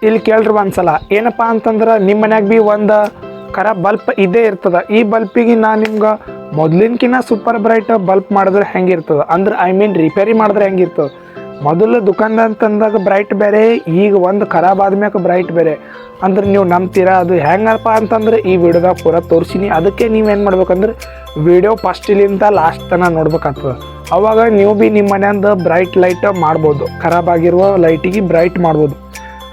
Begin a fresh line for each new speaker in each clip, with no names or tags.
ಇಲ್ಲಿ ಕೇಳ್ರಿ ಒಂದ್ಸಲ ಏನಪ್ಪ ಅಂತಂದ್ರೆ ನಿಮ್ಮ ಮನ್ಯಾಗ ಭೀ ಒಂದು ಖರಾಬ್ ಬಲ್ಪ್ ಇದೇ ಇರ್ತದೆ. ಈ ಬಲ್ಪಿಗೆ ನಾನು ನಿಮ್ಗೆ ಮೊದ್ಲಿನ್ಕಿನ್ನ ಸೂಪರ್ ಬ್ರೈಟ್ ಬಲ್ಪ್ ಮಾಡಿದ್ರೆ ಹೆಂಗಿರ್ತದೆ ಅಂದ್ರೆ ರಿಪೇರಿ ಮಾಡಿದ್ರೆ ಹೆಂಗಿರ್ತದೆ. ಮೊದಲು ದುಕಾನ್ದಾಗ ಅಂತಂದಾಗ ಬ್ರೈಟ್ ಬೇರೆ, ಈಗ ಒಂದು ಖರಾಬ್ ಆದ್ಮ್ಯಾಕ ಬ್ರೈಟ್ ಬೇರೆ ಅಂದ್ರೆ ನೀವು ನಂಬ್ತೀರಾ? ಅದು ಹೆಂಗಪ್ಪ ಅಂತಂದ್ರೆ ಈ ವಿಡಿಯೋದಾಗ ಪೂರ ತೋರಿಸಿನಿ. ಅದಕ್ಕೆ ನೀವೇನು ಮಾಡ್ಬೇಕಂದ್ರೆ ವಿಡಿಯೋ ಫಸ್ಟಿಲಿಂದ ಲಾಸ್ಟ್ ತನಕ ನೋಡ್ಬೇಕಾಗ್ತದೆ. ಅವಾಗ ನೀವು ಭೀ ನಿಮ್ಮ ಮನೆಯಿಂದ ಬ್ರೈಟ್ ಲೈಟ್ ಮಾಡ್ಬೋದು, ಖರಾಬ್ ಆಗಿರುವ ಲೈಟಿಗೆ ಬ್ರೈಟ್ ಮಾಡ್ಬೋದು.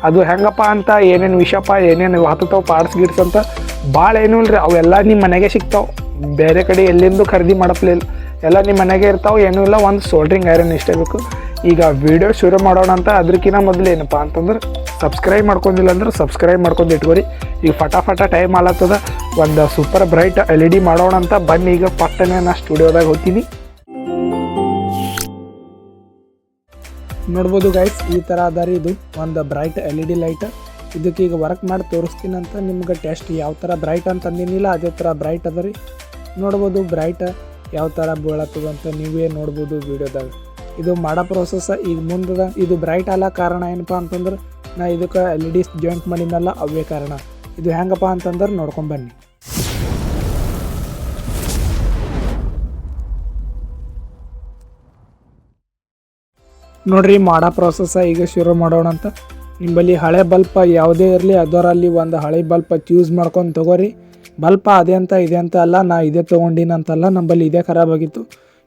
ಅದು ಹೆಂಗಪ್ಪ ಅಂತ ಏನೇನು ವಿಷಯಪ್ಪ ಏನೇನು ಹತ್ತತಾವೆ ಪಾರ್ಟ್ಸ್ ಗಿಡ್ಸ್ ಅಂತ ಭಾಳ ಏನೂ ಇಲ್ರಿ. ಅವೆಲ್ಲ ನಿಮ್ಮ ಮನೆಗೆ ಸಿಗ್ತಾವೆ, ಬೇರೆ ಕಡೆ ಎಲ್ಲಿಂದು ಖರೀದಿ ಮಾಡಪ್ಲಿಲ್ಲ, ಎಲ್ಲ ನಿಮ್ಮ ಮನೆಗೆ ಇರ್ತಾವೆ. ಏನೂ ಇಲ್ಲ, ಒಂದು ಸೋಲ್ಡ್ರಿಂಗ್ ಐರನ್ ಇಷ್ಟೇ ಬೇಕು. ಈಗ ವಿಡಿಯೋ ಶುರು ಮಾಡೋಣ ಅಂತ. ಅದಕ್ಕಿಂತ ಮೊದಲು ಏನಪ್ಪ ಅಂತಂದ್ರೆ ಸಬ್ಸ್ಕ್ರೈಬ್ ಮಾಡ್ಕೊಂಡಿಲ್ಲ ಅಂದ್ರೆ ಸಬ್ಸ್ಕ್ರೈಬ್ ಮಾಡ್ಕೊಂಡು ಇಟ್ಕೊರಿ. ಈಗ ಫಟಾಫಟ ಟೈಮ್ ಆಲತ್ತದ, ಒಂದು ಸೂಪರ್ ಬ್ರೈಟ್ LED ಮಾಡೋಣ ಅಂತ. ಬನ್ನಿ ಈಗ ಪಟ್ಟನೆ ನಾ ಸ್ಟುಡಿಯೋದಾಗ ಹೋಗ್ತೀನಿ. ನೋಡ್ಬೋದು ಗೈಸ್, ಈ ಥರ ಅದ ರೀ ಇದು ಒಂದು ಬ್ರೈಟ್ LED ಲೈಟ್. ಇದಕ್ಕೆ ಈಗ ವರ್ಕ್ ಮಾಡಿ ತೋರಿಸ್ತೀನಿ ಅಂತ ನಿಮ್ಗೆ ಟೆಸ್ಟ್ ಯಾವ ಥರ ಬ್ರೈಟ್ ಅಂತ ಅಂದಿನಿಲ್ಲ ಅದೇ ಥರ ಬ್ರೈಟ್ ಅದ ರೀ. ನೋಡ್ಬೋದು ಬ್ರೈಟ್ ಯಾವ ಥರ ಬೀಳತ್ತದ ಅಂತ ನೀವೇ ನೋಡ್ಬೋದು ವಿಡಿಯೋದಾಗ. ಇದು ಮಾಡೋ ಪ್ರೋಸೆಸ್ ಈಗ ಮುಂದದ. ಇದು ಬ್ರೈಟ್ ಅಲ್ಲ ಕಾರಣ ಏನಪ್ಪ ಅಂತಂದ್ರೆ ನಾ ಇದಕ್ಕೆ LED ಜಾಯಿಂಟ್ ಮಾಡಿನಲ್ಲ ಅವೇ ಕಾರಣ. ಇದು ಹೆಂಗಪ್ಪ ಅಂತಂದ್ರೆ ನೋಡ್ಕೊಂಬನ್ನಿ. ನೋಡ್ರಿ ಮಾಡೋ ಪ್ರೋಸೆಸ್ ಈಗ ಶುರು ಮಾಡೋಣ ಅಂತ. ನಿಂಬಲ್ಲಿ ಹಳೆ ಬಲ್ಪ್ ಯಾವುದೇ ಇರಲಿ ಅದರಲ್ಲಿ ಒಂದು ಹಳೆ ಬಲ್ಪ್ ಯೂಸ್ ಮಾಡ್ಕೊಂಡು ತೊಗೋರಿ. ಬಲ್ಪ್ ಅದೇ ಅಂತ ಇದೆ ಅಂತ ಅಲ್ಲ, ನಾ ಇದೇ ತೊಗೊಂಡಿನಂತಲ್ಲ, ನಂಬಲ್ಲಿ ಇದೇ ಖರಾಬಾಗಿತ್ತು,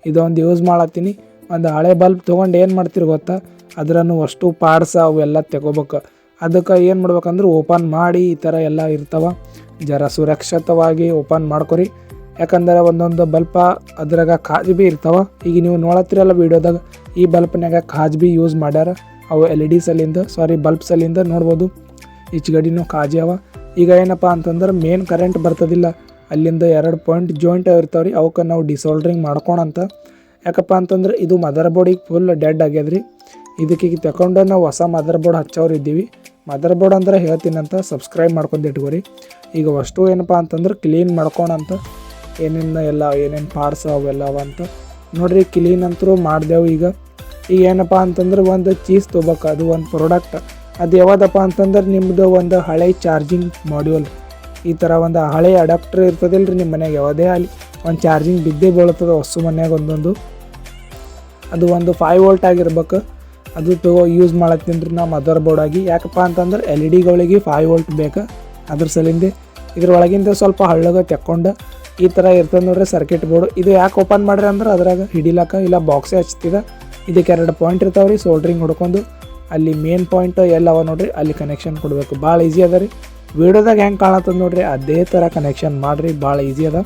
ಇದೊಂದು ಯೂಸ್ ಮಾಡತ್ತೀನಿ. ಒಂದು ಹಳೆ ಬಲ್ಪ್ ತೊಗೊಂಡು ಏನು ಮಾಡ್ತೀರಿ ಗೊತ್ತಾ, ಅದರನ್ನು ಅಷ್ಟು ಪಾರ್ಟ್ಸ್ ಅವೆಲ್ಲ ತೆಗೋಬೇಕು. ಅದಕ್ಕೆ ಏನು ಮಾಡ್ಬೇಕಂದ್ರೆ ಓಪನ್ ಮಾಡಿ ಈ ಥರ ಎಲ್ಲ ಇರ್ತಾವೆ, ಜರ ಸುರಕ್ಷಿತವಾಗಿ ಓಪನ್ ಮಾಡ್ಕೊರಿ. ಯಾಕಂದ್ರೆ ಒಂದೊಂದು ಬಲ್ಪ ಅದ್ರಾಗ ಕಾಜ್ ಭೀ ಇರ್ತಾವೆ. ಈಗ ನೀವು ನೋಡತ್ತೀರಲ್ಲ ವೀಡಿಯೋದಾಗ, ಈ ಬಲ್ಪ್ನಾಗ ಕಾಜ್ ಭೀ ಯೂಸ್ ಮಾಡ್ಯಾರ. ಅವು LED ಸಲಿಂದ ಬಲ್ಪ್ ಸಲಿಂದ ನೋಡ್ಬೋದು ಈಚೆಗಡಿನೂ ಕಾಜಿ ಅವ. ಈಗ ಏನಪ್ಪ ಅಂತಂದ್ರೆ ಮೇನ್ ಕರೆಂಟ್ ಬರ್ತದಿಲ್ಲ, ಅಲ್ಲಿಂದ 2 ಪಾಯಿಂಟ್ ಜಾಯಿಂಟ್ ಇರ್ತಾವೆ ರೀ, ಅವಕ್ಕೆ ನಾವು ಡಿಸೋಲ್ಡ್ರಿಂಗ್ ಮಾಡ್ಕೊಳಂತ. ಯಾಕಪ್ಪ ಅಂತಂದ್ರೆ ಇದು ಮದರ್ ಬೋರ್ಡಿಗೆ ಫುಲ್ ಡೆಡ್ ಆಗ್ಯದ್ರಿ. ಇದಕ್ಕೆ ತಗೊಂಡು ನಾವು ಹೊಸ ಮದರ್ ಬೋರ್ಡ್ ಹಚ್ಚೋರು ಇದ್ದೀವಿ. ಮದರ್ ಬೋರ್ಡ್ ಅಂದ್ರೆ ಹೇಳ್ತೀನಂತ, ಸಬ್ಸ್ಕ್ರೈಬ್ ಮಾಡ್ಕೊಂಡು ಇಟ್ಕೋರಿ. ಈಗ ಅಷ್ಟು ಏನಪ್ಪ ಅಂತಂದ್ರೆ ಕ್ಲೀನ್ ಮಾಡ್ಕೊಳಂತ, ಏನೇನು ಪಾರ್ಟ್ಸ್ ಅವೆಲ್ಲ ಅಂತ ನೋಡ್ರಿ. ಕ್ಲೀನ್ ಅಂತರೂ ಮಾಡ್ದೆವು. ಈಗ ಏನಪ್ಪ ಅಂತಂದ್ರೆ ಒಂದು ಚೀಸ್ ತೊಗೋಬೇಕು, ಅದು ಒಂದು ಪ್ರಾಡಕ್ಟ್. ಅದು ಯಾವುದಪ್ಪ ಅಂತಂದ್ರೆ ನಿಮ್ಮದು ಒಂದು ಹಳೆ ಚಾರ್ಜಿಂಗ್ ಮಾಡ್ಯೂಲ್, ಈ ಥರ ಒಂದು ಹಳೆ ಅಡಾಪ್ಟರ್ ಇರ್ತದಿಲ್ಲ ರೀ ನಿಮ್ಮ ಮನೆಗೆ, ಯಾವುದೇ ಅಲ್ಲಿ ಒಂದು ಚಾರ್ಜಿಂಗ್ ಬಿದ್ದೇ ಬೀಳ್ತದೆ ಹೊಸ ಮನ್ಯಾಗ ಒಂದೊಂದು. ಅದು ಒಂದು 5 ವೋಲ್ಟ್ ಆಗಿರ್ಬೇಕು. ಅದು ಯೂಸ್ ಮಾಡತ್ತೀನಿ ರೀ ನಾ ಮದರ್ ಬೋರ್ಡಾಗಿ. ಯಾಕಪ್ಪ ಅಂತಂದ್ರೆ LEDಗಳಿಗೆ 5 ವೋಲ್ಟ್ ಬೇಕು. ಅದ್ರ ಸಲಿಂದ ಇದ್ರೊಳಗಿಂದ ಸ್ವಲ್ಪ ಹಳ್ಳಗ ತೆಕ್ಕೊಂಡು ಈ ಥರ ಇರ್ತದೆ ನೋಡ್ರಿ ಸರ್ಕಿಟ್ ಬೋರ್ಡು. ಇದು ಯಾಕೆ ಓಪನ್ ಮಾಡ್ರಿ ಅಂದ್ರೆ ಅದ್ರಾಗ ಹಿಡಿಲಕ್ಕ ಇಲ್ಲ ಬಾಕ್ಸೇ ಹಚ್ತಿದ. ಇದಕ್ಕೆ 2 ಪಾಯಿಂಟ್ ಇರ್ತಾವೆ ರೀ, ಸೋಲ್ಡ್ರಿಂಗ್ ಹೊಡ್ಕೊಂಡು ಅಲ್ಲಿ ಮೇನ್ ಪಾಯಿಂಟ್ ಎಲ್ಲವ ನೋಡ್ರಿ, ಅಲ್ಲಿ ಕನೆಕ್ಷನ್ ಕೊಡಬೇಕು. ಭಾಳ ಈಸಿ ಅದ ರೀ. ವೀಡಿಯೋದಾಗ ಹೆಂಗೆ ಕಾಣತ್ತದ ನೋಡ್ರಿ ಅದೇ ಥರ ಕನೆಕ್ಷನ್ ಮಾಡಿರಿ, ಭಾಳ ಈಸಿ ಅದ.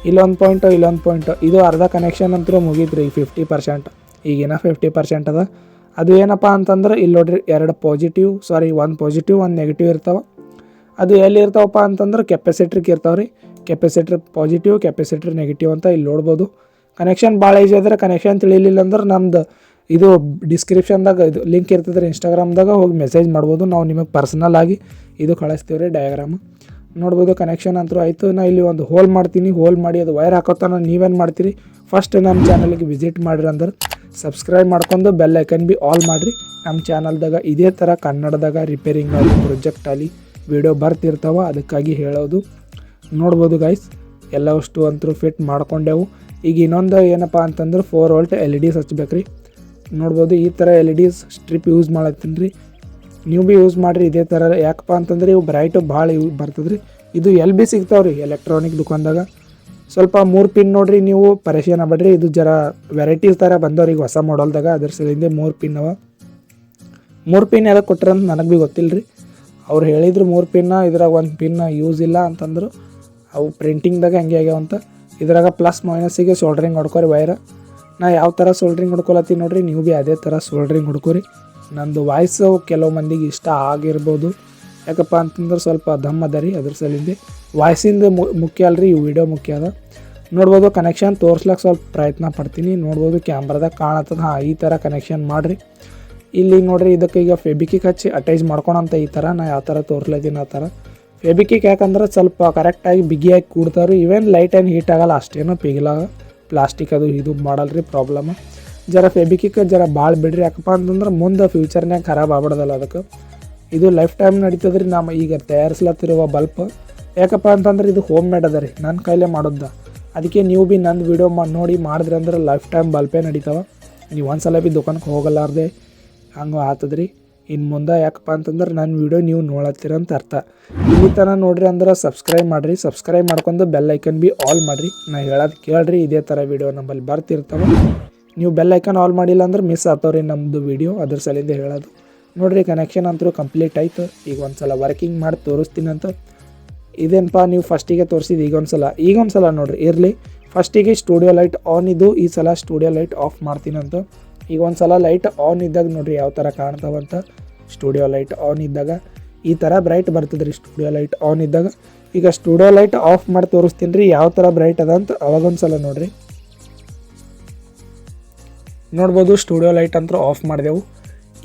ಇಲ್ಲೊಂದು ಪಾಯಿಂಟು ಇದು ಅರ್ಧ ಕನೆಕ್ಷನ್ ಅಂತೂ ಮುಗೀತು ರೀ. 50%, ಈಗಿನ 50% ಅದ. ಅದು ಏನಪ್ಪ ಅಂತಂದ್ರೆ ಇಲ್ಲಿ ನೋಡ್ರಿ 1 ಪಾಸಿಟಿವ್ ಒಂದು ನೆಗೆಟಿವ್ ಇರ್ತಾವೆ. ಅದು ಎಲ್ಲಿ ಇರ್ತಾವಪ್ಪ ಅಂತಂದ್ರೆ ಕೆಪಾಸಿಟ್ರಿಗೆ ಇರ್ತಾವೆ ರೀ. ಕೆಪಾಸಿಟ್ರ್ ಪಾಸಿಟಿವ್, ಕೆಪಾಸಿಟ್ರ್ ನೆಗೆಟಿವ್ ಅಂತ ಇಲ್ಲಿ ನೋಡ್ಬೋದು. ಕನೆಕ್ಷನ್ ಭಾಳ ಈಸಿ ಆದರೆ, ಕನೆಕ್ಷನ್ ತಿಳಿಲಿಲ್ಲ ಅಂದ್ರೆ ನಮ್ದು ಇದು ಡಿಸ್ಕ್ರಿಪ್ಷನ್ದಾಗ ಇದು ಲಿಂಕ್ ಇರ್ತದೆ ರೀ, ಇನ್ಸ್ಟಾಗ್ರಾಮ್ದಾಗ ಹೋಗಿ ಮೆಸೇಜ್ ಮಾಡ್ಬೋದು. ನಾವು ನಿಮಗೆ ಪರ್ಸನಲ್ ಆಗಿ ಇದು ಕಳಿಸ್ತೀವಿ ರೀ ಡಯಾಗ್ರಾಮ್. ನೋಡ್ಬೋದು ಕನೆಕ್ಷನ್ ಅಂತೂ ಆಯಿತು. ನಾ ಇಲ್ಲಿ ಒಂದು ಹೋಲ್ ಮಾಡ್ತೀನಿ, ಹೋಲ್ ಮಾಡಿ ಅದು ವೈರ್ ಹಾಕೋತಾನ. ನೀವೇನು ಮಾಡ್ತೀರಿ, ಫಸ್ಟ್ ನಮ್ಮ ಚಾನಲ್ಗೆ ವಿಸಿಟ್ ಮಾಡಿರಿ ಅಂದ್ರೆ ಸಬ್ಸ್ಕ್ರೈಬ್ ಮಾಡ್ಕೊಂಡು ಬೆಲ್ ಐಕನ್ ಭೀ ಆಲ್ ಮಾಡಿರಿ. ನಮ್ಮ ಚಾನಲ್ದಾಗ ಇದೇ ಥರ ಕನ್ನಡದಾಗ ರಿಪೇರಿಂಗ್ ಆಗಲಿ ಪ್ರಾಜೆಕ್ಟ್ ಆಗಲಿ ವಿಡಿಯೋ ಬರ್ತಿರ್ತಾವ, ಅದಕ್ಕಾಗಿ ಹೇಳೋದು. ನೋಡ್ಬೋದು ಗೈಸ್, ಎಲ್ಲವಷ್ಟು ಅಂತೂ ಫಿಟ್ ಮಾಡ್ಕೊಂಡೆವು. ಈಗ ಇನ್ನೊಂದು ಏನಪ್ಪ ಅಂತಂದ್ರೆ 4 ವೋಲ್ಟ್ LEDs ಹಚ್ಬೇಕು ರೀ. ನೋಡ್ಬೋದು ಈ ಥರ LEDs ಸ್ಟ್ರಿಪ್ ಯೂಸ್ ಮಾಡತ್ತೀನಿ ರೀ. ನೀವು ಭೀ ಯೂಸ್ ಮಾಡಿರಿ ಇದೇ ಥರ. ಯಾಕಪ್ಪ ಅಂತಂದ್ರೆ ಇವು ಬ್ರೈಟು ಭಾಳ ಬರ್ತದೆ ರೀ. ಇದು LB ಸಿಗ್ತಾವೆ ರೀ ಎಲೆಕ್ಟ್ರಾನಿಕ್ ದುಕಾನ್ದಾಗ. ಸ್ವಲ್ಪ 3 ಪಿನ್ ನೋಡಿರಿ, ನೀವು ಪರೇಶಾನ್ ಆಗ್ಬೇಡ್ರಿ. ಇದು ಜರ ವೆರೈಟೀಸ್ ಥರ ಬಂದವ್ರಿಗೆ ಹೊಸ ಮಾಡಲ್ದಾಗ, ಅದ್ರ ಸಲಿಂದ 3 ಪಿನ್ ಅವ. 3 ಪಿನ್ ಯಾವ್ದು ಕೊಟ್ರೆ ಅಂತ ನನಗೆ ಭೀ ಗೊತ್ತಿಲ್ಲ ರೀ. ಅವ್ರು ಹೇಳಿದ್ರು 3 ಪಿನ್ನ, ಇದ್ರಾಗ 1 ಪಿನ್ ಯೂಸ್ ಇಲ್ಲ ಅಂತಂದರು. ಅವು ಪ್ರಿಂಟಿಂಗ್ದಾಗ ಹಂಗೆ ಆಗ್ಯಾವಂತ. ಇದ್ರಾಗ ಪ್ಲಸ್ ಮೈನಸ್ಸಿಗೆ ಸೋಲ್ಡ್ರಿಂಗ್ ಹೊಡ್ಕೊರಿ ವೈರ್. ನಾ ಯಾವ ಥರ ಸೋಲ್ಡ್ರಿಂಗ್ ಹೊಡ್ಕೊಳತ್ತೀನಿ ನೋಡ್ರಿ, ನೀವು ಭೀ ಅದೇ ಥರ ಸೋಲ್ಡ್ರಿಂಗ್ ಹೊಡ್ಕೊರಿ. ನಂದು ವಾಯ್ಸು ಕೆಲವು ಮಂದಿಗೆ ಇಷ್ಟ ಆಗಿರ್ಬೋದು, ಯಾಕಪ್ಪ ಅಂತಂದ್ರೆ ಸ್ವಲ್ಪ ದಮ್ ಅದ ರೀ, ಅದ್ರ ಸಲಿಂದ ವಾಯ್ಸಿಂದ ಮುಖ್ಯ ಅಲ್ರಿ, ಈ ವಿಡಿಯೋ ಮುಖ್ಯ ಅದ. ನೋಡ್ಬೋದು ಕನೆಕ್ಷನ್ ತೋರ್ಸ್ಲಿಕ್ಕೆ ಸ್ವಲ್ಪ ಪ್ರಯತ್ನ ಪಡ್ತೀನಿ. ನೋಡ್ಬೋದು ಕ್ಯಾಮ್ರಾದಾಗ ಕಾಣತ್ತದ. ಈ ಥರ ಕನೆಕ್ಷನ್ ಮಾಡಿರಿ. ಇಲ್ಲಿ ನೋಡ್ರಿ, ಇದಕ್ಕೆ ಈಗ ಫೆಬಿಕಿಕ್ ಹಚ್ಚಿ ಅಟ್ಯಾಚ್ ಮಾಡ್ಕೊಳಂತ ಈ ಥರ ನಾ ಯಾವ ಥರ ತೋರ್ಸ್ಲತ್ತೀನಿ ಆ ಥರ. ಫೆಬಿಕಿಕ್ ಯಾಕಂದ್ರೆ ಸ್ವಲ್ಪ ಕರೆಕ್ಟಾಗಿ ಬಿಗಿಯಾಗಿ ಕೂಡ್ತಾವ್ರಿ. ಇವೇನು ಲೈಟ್ ಏನು ಹೀಟ್ ಆಗಲ್ಲ, ಅಷ್ಟೇನೋ ಪಿಗಲಾಗ. ಪ್ಲಾಸ್ಟಿಕ್ ಅದು ಇದು ಮಾಡಲ್ರಿ ಪ್ರಾಬ್ಲಮ್. ಜರ ಫೆಬಿಕಿಕ್ ಜರ ಭಾಳ ಬಿಡ್ರಿ, ಯಾಕಪ್ಪ ಅಂತಂದ್ರೆ ಮುಂದೆ ಫ್ಯೂಚರ್ನಾಗ ಖರಾಬ್ ಆಗ್ಬಿಡೋದಲ್ಲ. ಅದಕ್ಕೆ ಇದು ಲೈಫ್ ಟೈಮ್ ನಡೀತದ್ರಿ. ನಾವು ಈಗ ತಯಾರಿಸ್ಲತ್ತಿರುವ ಬಲ್ಪ್ ಯಾಕಪ್ಪ ಅಂತಂದ್ರೆ ಇದು ಹೋಮ್ ಮೇಡ್ ಅದ ರೀ, ನನ್ನ ಕೈಲೇ ಮಾಡೋದ. ಅದಕ್ಕೆ ನೀವು ಭೀ ನನ್ನ ವೀಡಿಯೋ ನೋಡಿ ಮಾಡಿದ್ರಿ ಅಂದ್ರೆ ಲೈಫ್ ಟೈಮ್ ಬಲ್ಪೇ ನಡೀತಾವ. ನೀವು ಒಂದ್ಸಲ ಭೀ ದುಕಾನ್ಗೆ ಹೋಗಲಾರ್ದೆ ಹಂಗೆ ಆತದ್ರಿ. ಇನ್ನು ಮುಂದೆ ಯಾಕಪ್ಪ ಅಂತಂದ್ರೆ ನನ್ನ ವೀಡಿಯೋ ನೀವು ನೋಡತ್ತೀರ ಅಂತ ಅರ್ಥ. ಇಲ್ಲಿ ತನಕ ನೋಡ್ರಿ ಅಂದ್ರೆ ಸಬ್ಸ್ಕ್ರೈಬ್ ಮಾಡಿರಿ, ಸಬ್ಸ್ಕ್ರೈಬ್ ಮಾಡ್ಕೊಂಡು ಬೆಲ್ ಐಕನ್ ಭೀ ಆಲ್ ಮಾಡಿರಿ. ನಾ ಹೇಳೋದು ಕೇಳ್ರಿ, ಇದೇ ಥರ ವೀಡಿಯೋ ನಮ್ಮಲ್ಲಿ ಬರ್ತಿರ್ತಾವೆ. ನೀವು ಬೆಲ್ ಐಕನ್ ಆಲ್ ಮಾಡಿಲ್ಲ ಅಂದ್ರೆ ಮಿಸ್ ಆಗ್ತಾವ್ರಿ ನಮ್ಮದು ವೀಡಿಯೋ, ಅದ್ರ ಸಲಿಂದ ಹೇಳೋದು. ನೋಡಿರಿ ಕನೆಕ್ಷನ್ ಅಂತೂ ಕಂಪ್ಲೀಟ್ ಆಯಿತು. ಈಗ ಒಂದ್ಸಲ ವರ್ಕಿಂಗ್ ಮಾಡಿ ತೋರಿಸ್ತೀನಿ ಅಂತ. ಇದೇನಪ್ಪ ನೀವು ಫಸ್ಟಿಗೆ ತೋರಿಸಿದ್ದು ಈಗ ಒಂದ್ಸಲ ನೋಡಿರಿ ಇರಲಿ. ಫಸ್ಟಿಗೆ ಸ್ಟುಡಿಯೋ ಲೈಟ್ ಆನ್ ಇದ್ದು, ಈ ಸಲ ಸ್ಟುಡಿಯೋ ಲೈಟ್ ಆಫ್ ಮಾಡ್ತೀನಂತ. ಈಗ ಒಂದ್ಸಲ ಲೈಟ್ ಆನ್ ಇದ್ದಾಗ ನೋಡಿರಿ ಯಾವ ಥರ ಕಾಣ್ತಾವಂತ. ಸ್ಟುಡಿಯೋ ಲೈಟ್ ಆನ್ ಇದ್ದಾಗ ಈ ಥರ ಬ್ರೈಟ್ ಬರ್ತದೆ ರೀ ಸ್ಟುಡಿಯೋ ಲೈಟ್ ಆನ್ ಇದ್ದಾಗ. ಈಗ ಸ್ಟುಡಿಯೋ ಲೈಟ್ ಆಫ್ ಮಾಡಿ ತೋರಿಸ್ತೀನಿ ರೀ ಯಾವ ಥರ ಬ್ರೈಟ್ ಅದ ಅಂತ. ಅವಾಗೊಂದ್ಸಲ ನೋಡಿರಿ ನೋಡ್ಬೋದು, ಸ್ಟುಡಿಯೋ ಲೈಟ್ ಅಂತೂ ಆಫ್ ಮಾಡಿದೆವು.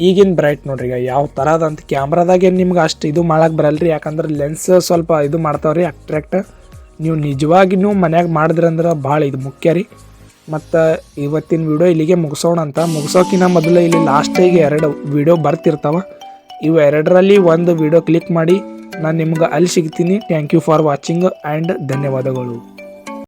ಈಗಿನ ಬ್ರೈಟ್ ನೋಡ್ರಿ ಈಗ ಯಾವ ಥರ ಅದಂತ. ಕ್ಯಾಮ್ರಾದಾಗೇನು ನಿಮ್ಗೆ ಅಷ್ಟು ಇದು ಮಾಡೋಕ್ಕೆ ಬರಲ್ರಿ, ಯಾಕಂದ್ರೆ ಲೆನ್ಸ್ ಸ್ವಲ್ಪ ಇದು ಮಾಡ್ತಾವ್ರಿ ಅಟ್ರ್ಯಾಕ್ಟ್. ನೀವು ನಿಜವಾಗಿ ಮನ್ಯಾಗ ಮಾಡಿದ್ರಂದ್ರೆ ಭಾಳ ಇದು ಮುಖ್ಯ ರೀ. ಮತ್ತು ಇವತ್ತಿನ ವೀಡಿಯೋ ಇಲ್ಲಿಗೆ ಮುಗಿಸೋಣ ಅಂತ. ಮುಗಿಸೋಕ್ಕಿಂತ ಮೊದಲು ಇಲ್ಲಿ ಲಾಸ್ಟಿಗೆ 2 ವೀಡಿಯೋ ಬರ್ತಿರ್ತಾವೆ. ಇವು 2ರಲ್ಲಿ ಒಂದು ವೀಡಿಯೋ ಕ್ಲಿಕ್ ಮಾಡಿ ನಾನು ನಿಮ್ಗೆ ಅಲ್ಲಿ ಸಿಗ್ತೀನಿ. Thank you for watching and ಧನ್ಯವಾದಗಳು.